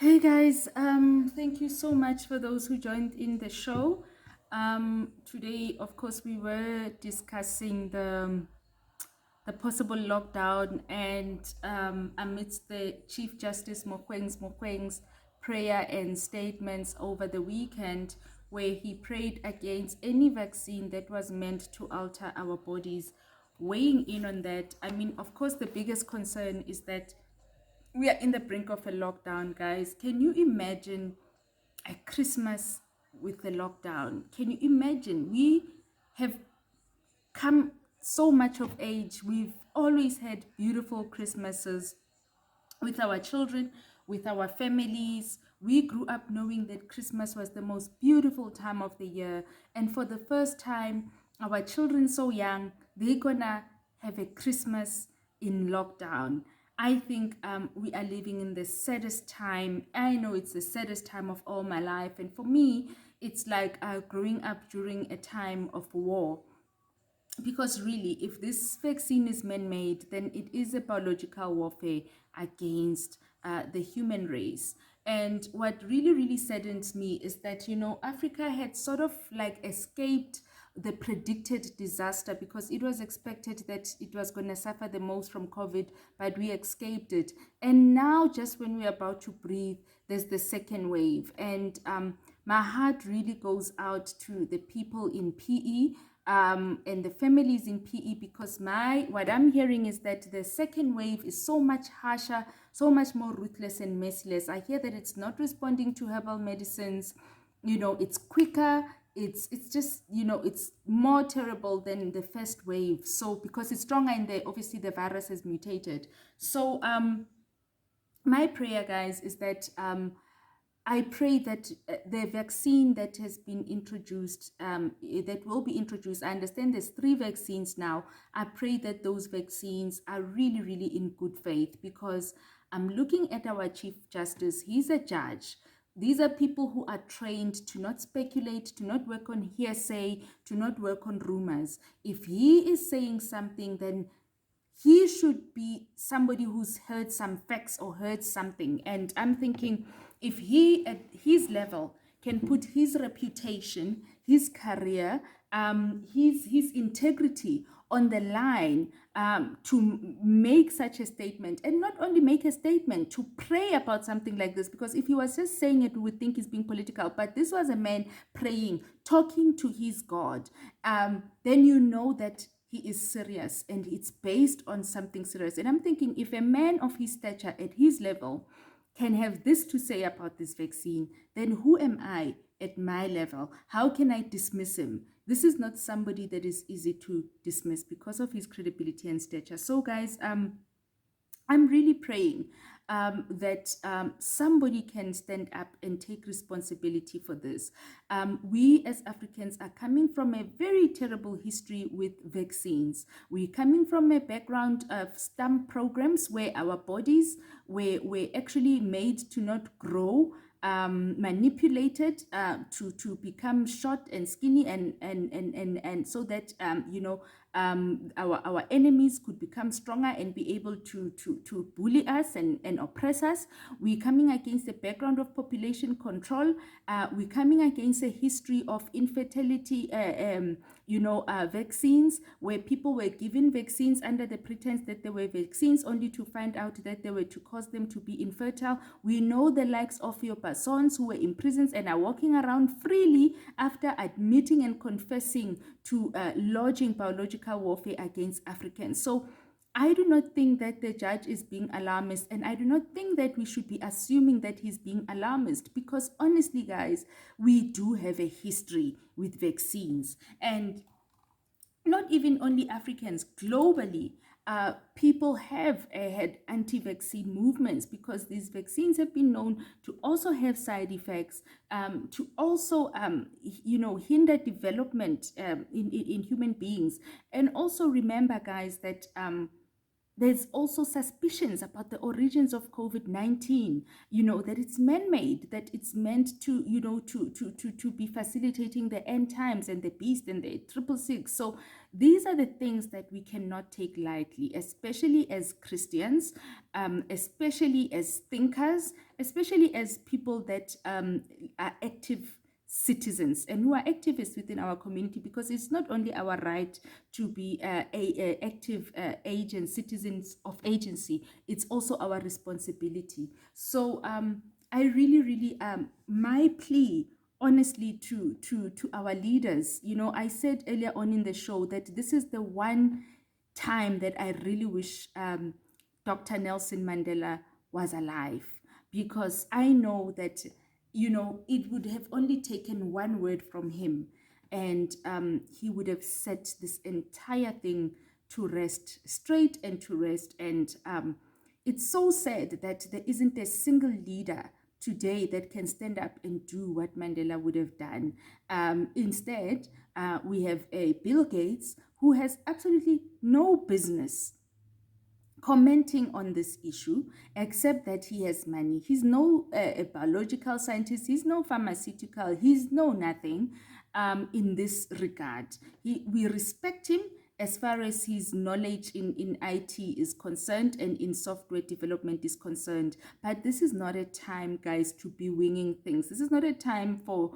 Hey guys, thank you so much for those who joined in the show. Today, of course, we were discussing the possible lockdown and amidst the Chief Justice Mogoeng's prayer and statements over the weekend, where he prayed against any vaccine that was meant to alter our bodies. Weighing in on that, I mean, of course, the biggest concern is that we are in the brink of a lockdown, guys. Can you imagine a Christmas with the lockdown? Can you imagine? We have come so much of age. We've always had beautiful Christmases with our children, with our families. We grew up knowing that Christmas was the most beautiful time of the year. And for the first time, our children so young, they're gonna have a Christmas in lockdown. I think we are living in the saddest time. I know it's the saddest time of all my life. And for me, it's like growing up during a time of war, because really, if this vaccine is man-made, then it is a biological warfare against the human race. And what really saddens me is that, Africa had sort of like escaped the predicted disaster, because it was expected that it was going to suffer the most from COVID, but we escaped it. And now, just when we're about to breathe, there's the second wave. And my heart really goes out to the people in PE, and the families in PE, because what I'm hearing is that the second wave is so much harsher, so much more ruthless and merciless. I hear that it's not responding to herbal medicines. It's quicker. It's just, it's more terrible than the first wave. So because it's stronger and obviously the virus has mutated. So my prayer, guys, is that I pray that the vaccine that has been introduced, that will be introduced, I understand there's 3 vaccines now. I pray that those vaccines are really in good faith, because I'm looking at our Chief Justice. He's a judge. These are people who are trained to not speculate, to not work on hearsay, to not work on rumors. If he is saying something, then he should be somebody who's heard some facts or heard something. And I'm thinking, if he at his level can put his reputation, his career, his integrity on the line, to make such a statement, and not only make a statement, to pray about something like this, because if he was just saying it, we would think he's being political. But this was a man praying, talking to his God. Then you know that he is serious, and it's based on something serious. And I'm thinking, if a man of his stature at his level can have this to say about this vaccine, then who am I at my level? How can I dismiss him? This is not somebody that is easy to dismiss because of his credibility and stature. So guys, I'm really praying that somebody can stand up and take responsibility for this. We as Africans are coming from a very terrible history with vaccines. We're coming from a background of stump programs where our bodies were actually made to not grow, manipulated to become short and skinny, and so that our enemies could become stronger and be able to bully us and oppress us. We're coming against the background of population control. We're coming against a history of infertility, vaccines, where people were given vaccines under the pretense that they were vaccines, only to find out that they were to cause them to be infertile. We know the likes of your persons who were in prisons and are walking around freely after admitting and confessing to lodging biological warfare against Africans. So I do not think that the judge is being alarmist, and I do not think that we should be assuming that he's being alarmist, because honestly, guys, we do have a history with vaccines. And not even only Africans, globally, people have had anti-vaccine movements, because these vaccines have been known to also have side effects, to also, hinder development in human beings. And also remember, guys, that There's also suspicions about the origins of COVID-19, that it's man-made, that it's meant to, to be facilitating the end times and the beast and the 666. So these are the things that we cannot take lightly, especially as Christians, especially as thinkers, especially as people that are active citizens and who are activists within our community, because it's not only our right to be active agents, citizens of agency, it's also our responsibility. So I really my plea honestly to our leaders, I said earlier on in the show that this is the one time that I really wish Dr. Nelson Mandela was alive, because I know that, it would have only taken one word from him, and he would have set this entire thing to rest straight and to rest. And it's so sad that there isn't a single leader today that can stand up and do what Mandela would have done. Instead, we have a Bill Gates who has absolutely no business commenting on this issue, except that he has money. He's no a biological scientist, he's no pharmaceutical, he's no nothing in this regard. We respect him as far as his knowledge in IT is concerned and in software development is concerned. But this is not a time, guys, to be winging things. This is not a time for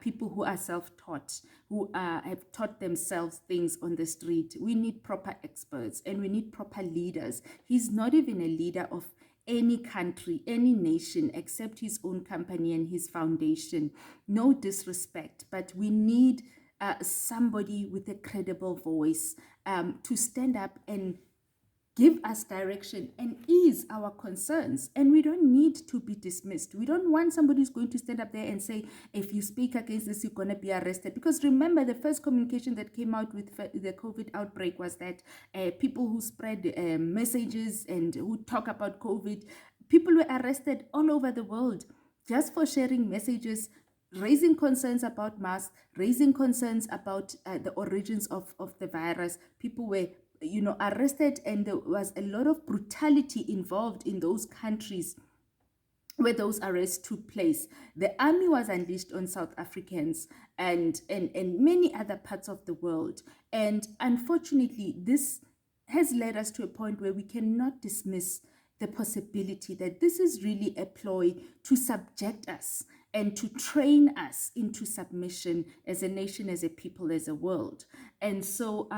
people who are self-taught, who have taught themselves things on the street. We need proper experts and we need proper leaders. He's not even a leader of any country, any nation, except his own company and his foundation. No disrespect, but we need somebody with a credible voice to stand up and give us direction and ease our concerns. And we don't need to be dismissed. We don't want somebody who's going to stand up there and say, if you speak against this, you're going to be arrested. Because remember, the first communication that came out with the COVID outbreak was that people who spread messages and who talk about COVID, people were arrested all over the world just for sharing messages, raising concerns about masks, raising concerns about the origins of the virus. People were arrested, and there was a lot of brutality involved in those countries where those arrests took place. The army was unleashed on South Africans and many other parts of the world. And unfortunately, this has led us to a point where we cannot dismiss the possibility that this is really a ploy to subject us and to train us into submission as a nation, as a people, as a world. And so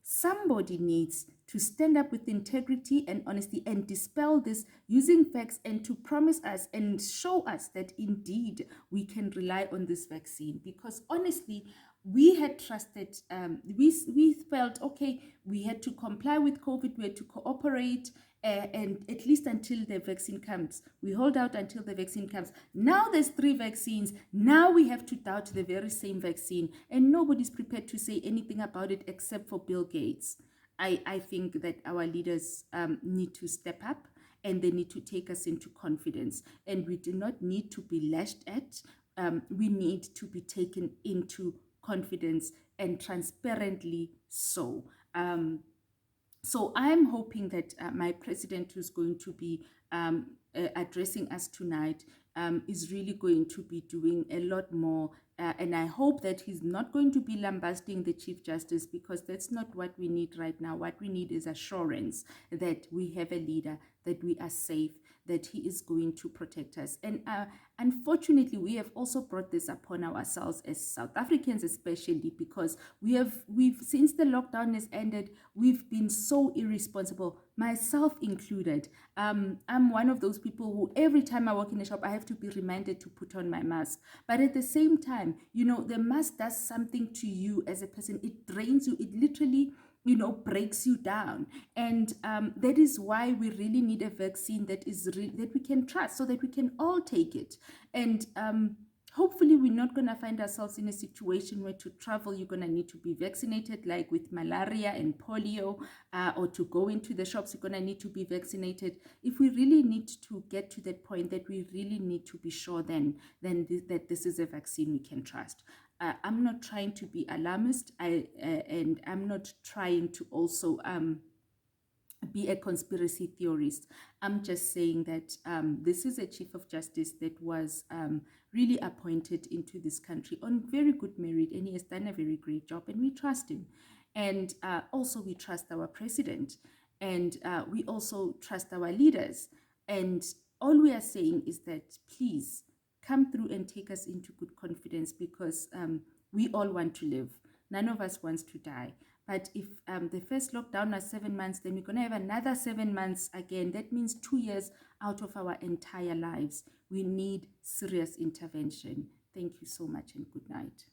somebody needs to stand up with integrity and honesty and dispel this using facts, and to promise us and show us that indeed we can rely on this vaccine. Because honestly, we had trusted, we felt, okay, we had to comply with COVID, we had to cooperate, and at least until the vaccine comes. We hold out until the vaccine comes. Now there's 3 vaccines. Now we have to doubt the very same vaccine, and nobody's prepared to say anything about it except for Bill Gates. I think that our leaders need to step up, and they need to take us into confidence. And we do not need to be lashed at. We need to be taken into confidence, and transparently so. So I'm hoping that my president, who's going to be addressing us tonight, is really going to be doing a lot more. And I hope that he's not going to be lambasting the Chief Justice, because that's not what we need right now. What we need is assurance that we have a leader, that we are safe, that he is going to protect us. And unfortunately, we have also brought this upon ourselves as South Africans, especially because we've since the lockdown has ended, we've been so irresponsible, myself included. I'm one of those people who every time I walk in a shop, I have to be reminded to put on my mask. But at the same time, the mask does something to you as a person. It drains you. It literally breaks you down. And that is why we really need a vaccine that is that we can trust, so that we can all take it. And hopefully we're not going to find ourselves in a situation where to travel, you're going to need to be vaccinated, like with malaria and polio, or to go into the shops, you're going to need to be vaccinated. If we really need to get to that point, that we really need to be sure then that this is a vaccine we can trust. I'm not trying to be alarmist, and I'm not trying to also be a conspiracy theorist. I'm just saying that this is a Chief of Justice that was really appointed into this country on very good merit, and he has done a very great job, and we trust him. And also, we trust our president, and we also trust our leaders. And all we are saying is that please come through and take us into good confidence, because we all want to live. None of us wants to die. But if the first lockdown was 7 months, then we're going to have another 7 months again. That means 2 years out of our entire lives. We need serious intervention. Thank you so much and good night.